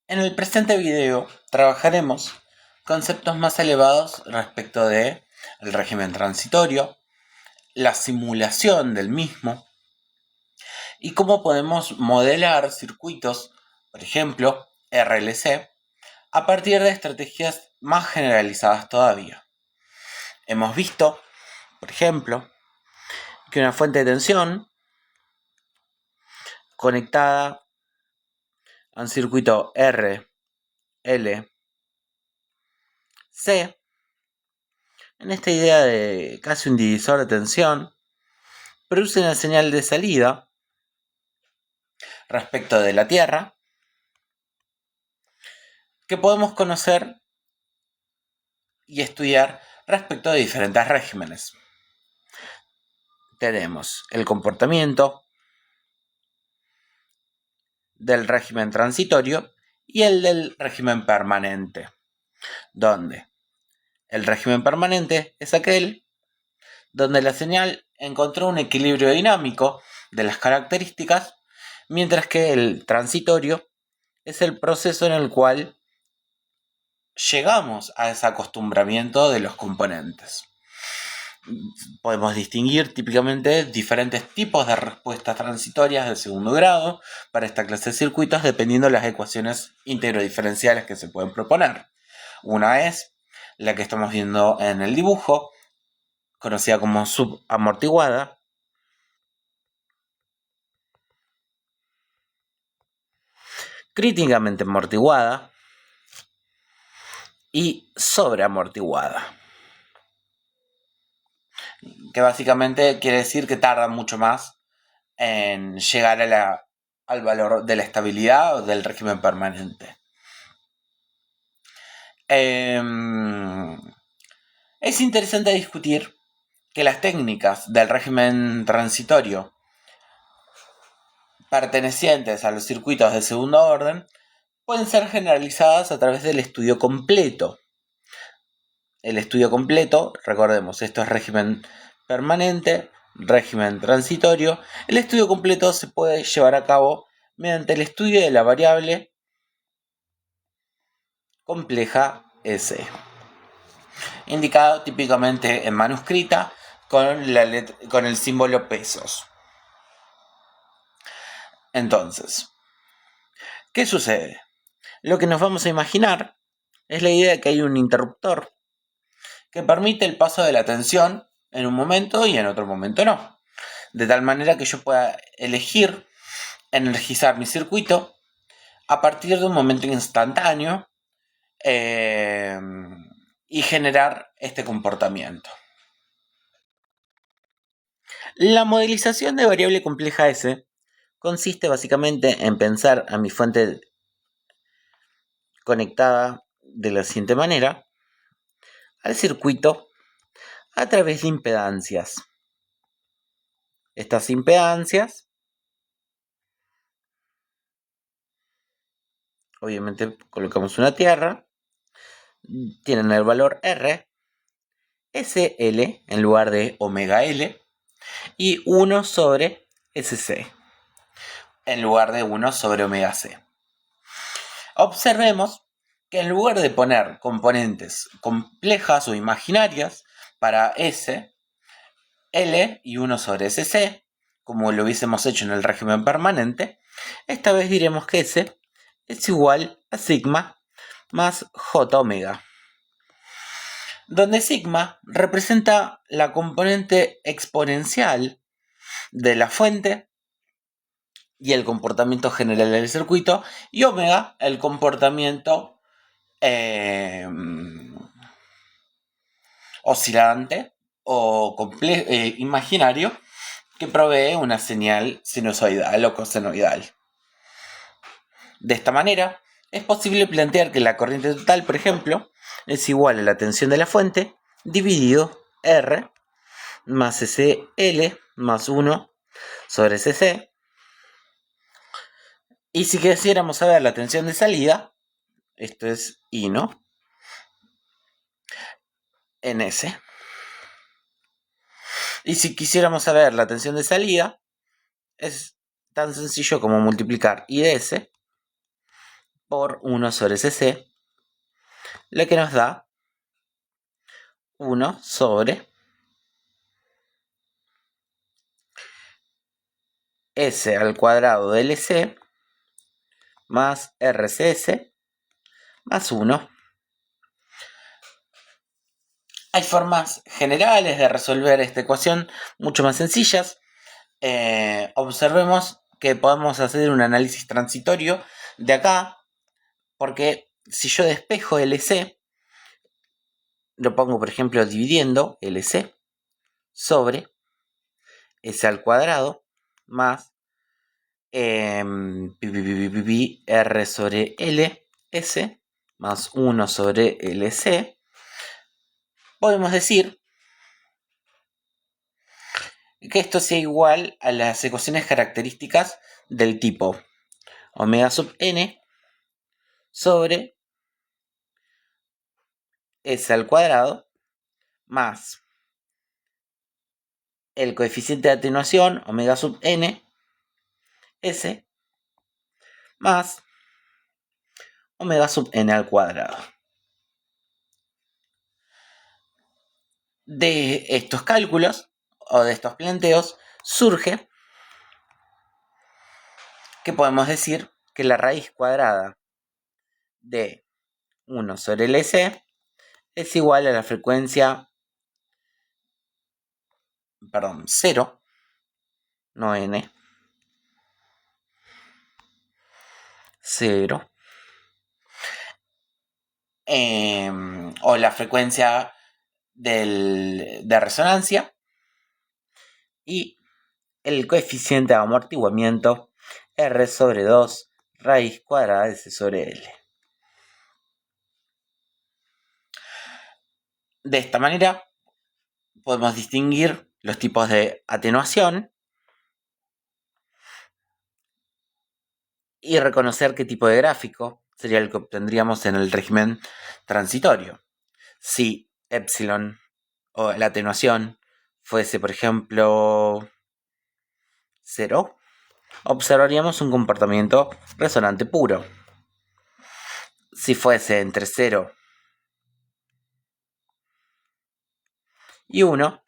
En el presente video trabajaremos conceptos más elevados respecto de el régimen transitorio, la simulación del mismo y cómo podemos modelar circuitos, por ejemplo, RLC, a partir de estrategias más generalizadas todavía. Hemos visto, por ejemplo, que una fuente de tensión conectada a un circuito R, L, C, en esta idea de casi un divisor de tensión, produce una señal de salida respecto de la Tierra que podemos conocer y estudiar respecto de diferentes regímenes. Tenemos el comportamiento del régimen transitorio y el del régimen permanente, donde el régimen permanente es aquel donde la señal encontró un equilibrio dinámico de las características, mientras que el transitorio es el proceso en el cual llegamos a ese acostumbramiento de los componentes. Podemos distinguir típicamente diferentes tipos de respuestas transitorias de segundo grado para esta clase de circuitos dependiendo de las ecuaciones integro-diferenciales que se pueden proponer. Una es la que estamos viendo en el dibujo, conocida como subamortiguada, críticamente amortiguada y sobreamortiguada, que básicamente quiere decir que tarda mucho más en llegar al valor de la estabilidad o del régimen permanente. Es interesante discutir que las técnicas del régimen transitorio pertenecientes a los circuitos de segundo orden pueden ser generalizadas a través del estudio completo. El estudio completo, recordemos, esto es régimen permanente, régimen transitorio. El estudio completo se puede llevar a cabo mediante el estudio de la variable compleja S, indicado típicamente en manuscrita con el símbolo pesos. Entonces, ¿qué sucede? Lo que nos vamos a imaginar es la idea de que hay un interruptor que permite el paso de la tensión en un momento y en otro momento no. De tal manera que yo pueda elegir energizar mi circuito a partir de un momento instantáneo y generar este comportamiento. La modelización de variable compleja S consiste básicamente en pensar a mi fuente conectada de la siguiente manera al circuito a través de impedancias. Estas impedancias, obviamente colocamos una tierra, tienen el valor R, SL en lugar de omega L y 1 sobre SC en lugar de 1 sobre omega C. Observemos que en lugar de poner componentes complejas o imaginarias para S, L y 1 sobre SC, como lo hubiésemos hecho en el régimen permanente, esta vez diremos que S es igual a sigma más J omega, donde sigma representa la componente exponencial de la fuente y el comportamiento general del circuito, y omega el comportamiento oscilante o imaginario que provee una señal sinusoidal o cosenoidal. De esta manera, es posible plantear que la corriente total, por ejemplo, es igual a la tensión de la fuente dividido R más SL más 1 sobre SC. Y si quisiéramos saber la tensión de salida, esto es I, ¿no? En S. Y si quisiéramos saber la tensión de salida, es tan sencillo como multiplicar I de S por 1 sobre SC, lo que nos da 1 sobre S al cuadrado de LC más RCS más 1. Hay formas generales de resolver esta ecuación mucho más sencillas. Observemos que podemos hacer un análisis transitorio de acá, porque si yo despejo LC, lo pongo por ejemplo dividiendo LC sobre S al cuadrado más R sobre L S más 1 sobre LC, podemos decir que esto sea igual a las ecuaciones características del tipo omega sub n sobre S al cuadrado más el coeficiente de atenuación omega sub n S más omega sub n al cuadrado. De estos cálculos o de estos planteos surge que podemos decir que la raíz cuadrada de 1 sobre LC es igual a la frecuencia, 0, no n, 0, o la frecuencia de resonancia y el coeficiente de amortiguamiento R sobre 2 raíz cuadrada de C sobre L. De esta manera podemos distinguir los tipos de atenuación y reconocer qué tipo de gráfico sería el que obtendríamos en el régimen transitorio. Si epsilon o la atenuación fuese, por ejemplo, 0, observaríamos un comportamiento resonante puro. Si fuese entre 0 y 1,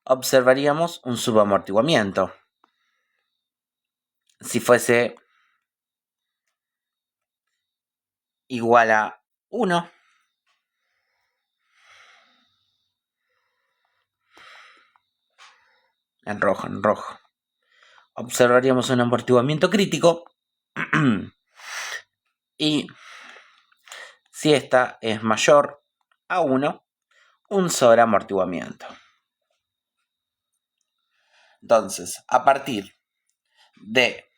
observaríamos un subamortiguamiento. Si fuese igual a 1, en rojo, observaríamos un amortiguamiento crítico y si esta es mayor a 1, un sobreamortiguamiento. Entonces, a partir de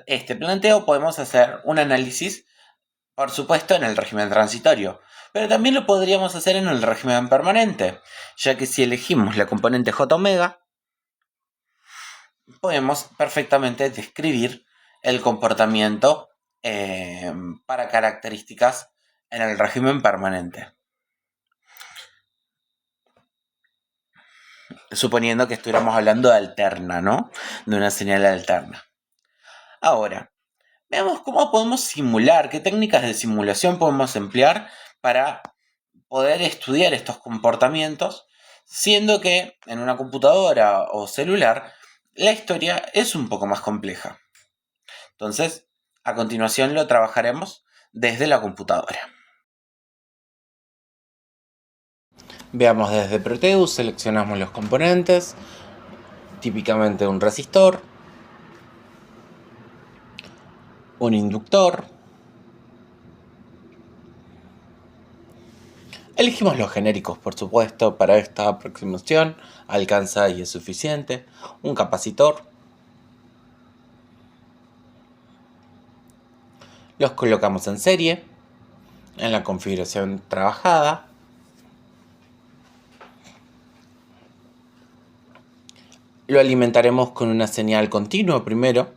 este planteo podemos hacer un análisis, por supuesto, en el régimen transitorio, pero también lo podríamos hacer en el régimen permanente, ya que si elegimos la componente J omega, podemos perfectamente describir el comportamiento para características en el régimen permanente. Suponiendo que estuviéramos hablando de alterna, ¿no? De una señal alterna. Ahora, veamos cómo podemos simular, qué técnicas de simulación podemos emplear para poder estudiar estos comportamientos, siendo que en una computadora o celular la historia es un poco más compleja. Entonces, a continuación lo trabajaremos desde la computadora. Veamos desde Proteus, seleccionamos los componentes, típicamente un resistor, un inductor. Elegimos los genéricos, por supuesto, para esta aproximación, alcanza y es suficiente. Un capacitor. Los colocamos en serie, en la configuración trabajada. Lo alimentaremos con una señal continua primero.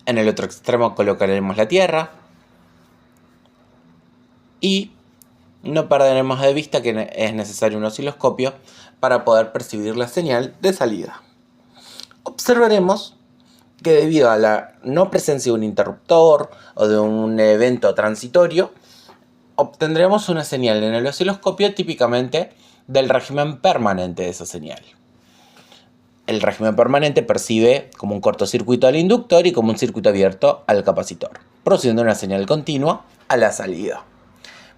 En el otro extremo colocaremos la tierra. Y no perderemos de vista que es necesario un osciloscopio para poder percibir la señal de salida. Observaremos que debido a la no presencia de un interruptor o de un evento transitorio, obtendremos una señal en el osciloscopio típicamente del régimen permanente de esa señal. El régimen permanente percibe como un cortocircuito al inductor y como un circuito abierto al capacitor, produciendo una señal continua a la salida.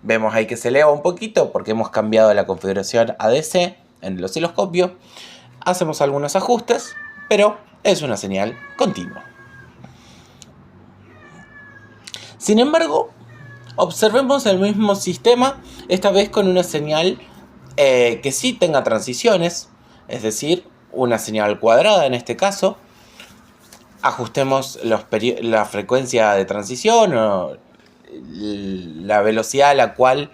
Vemos ahí que se eleva un poquito porque hemos cambiado la configuración ADC en el osciloscopio. Hacemos algunos ajustes, pero es una señal continua. Sin embargo, observemos el mismo sistema, esta vez con una señal que sí tenga transiciones, es decir, una señal cuadrada en este caso. Ajustemos la frecuencia de transición o la velocidad a la cual,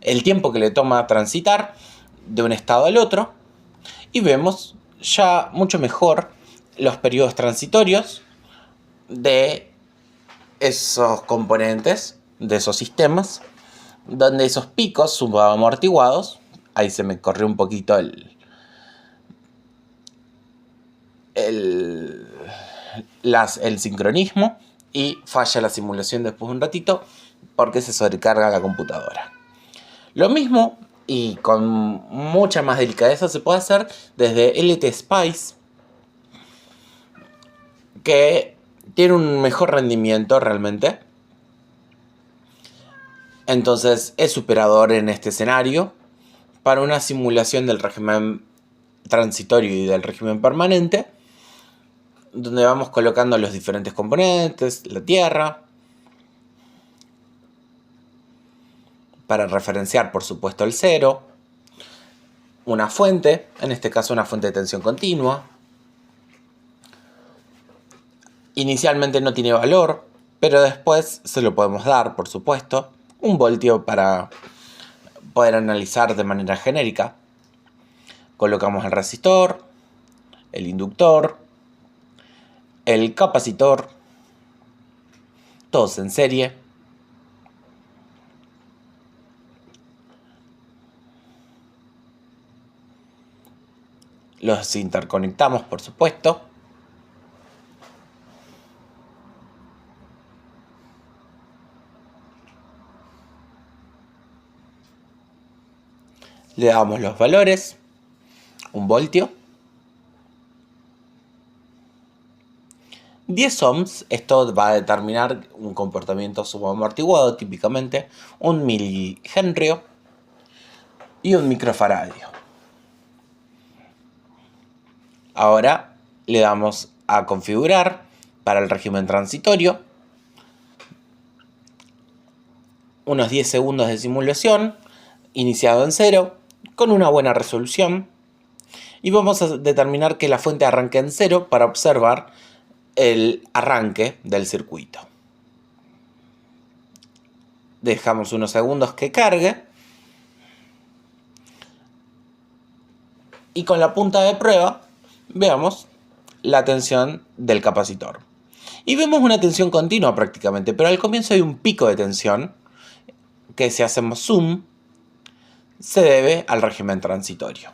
el tiempo que le toma transitar de un estado al otro, y vemos ya mucho mejor los periodos transitorios de esos componentes, de esos sistemas, donde esos picos subamortiguados, ahí se me corrió un poquito el sincronismo y falla la simulación después de un ratito porque se sobrecarga la computadora. Lo mismo y con mucha más delicadeza se puede hacer desde LTSpice, que tiene un mejor rendimiento realmente. Entonces es superador en este escenario para una simulación del régimen transitorio y del régimen permanente, donde vamos colocando los diferentes componentes, la tierra, para referenciar por supuesto el cero, una fuente, en este caso una fuente de tensión continua. Inicialmente no tiene valor, pero después se lo podemos dar, por supuesto, 1 voltio para poder analizar de manera genérica. Colocamos el resistor, el inductor, el capacitor, todos en serie. Los interconectamos, por supuesto. Le damos los valores, 1 voltio. 10 ohms, esto va a determinar un comportamiento subamortiguado, típicamente 1 milihenrio y 1 microfaradio. Ahora le damos a configurar para el régimen transitorio, unos 10 segundos de simulación, iniciado en 0, con una buena resolución, y vamos a determinar que la fuente arranque en 0 para observar el arranque del circuito. Dejamos unos segundos que cargue, y con la punta de prueba veamos la tensión del capacitor. Y vemos una tensión continua prácticamente, pero al comienzo hay un pico de tensión que, si hacemos zoom, se debe al régimen transitorio.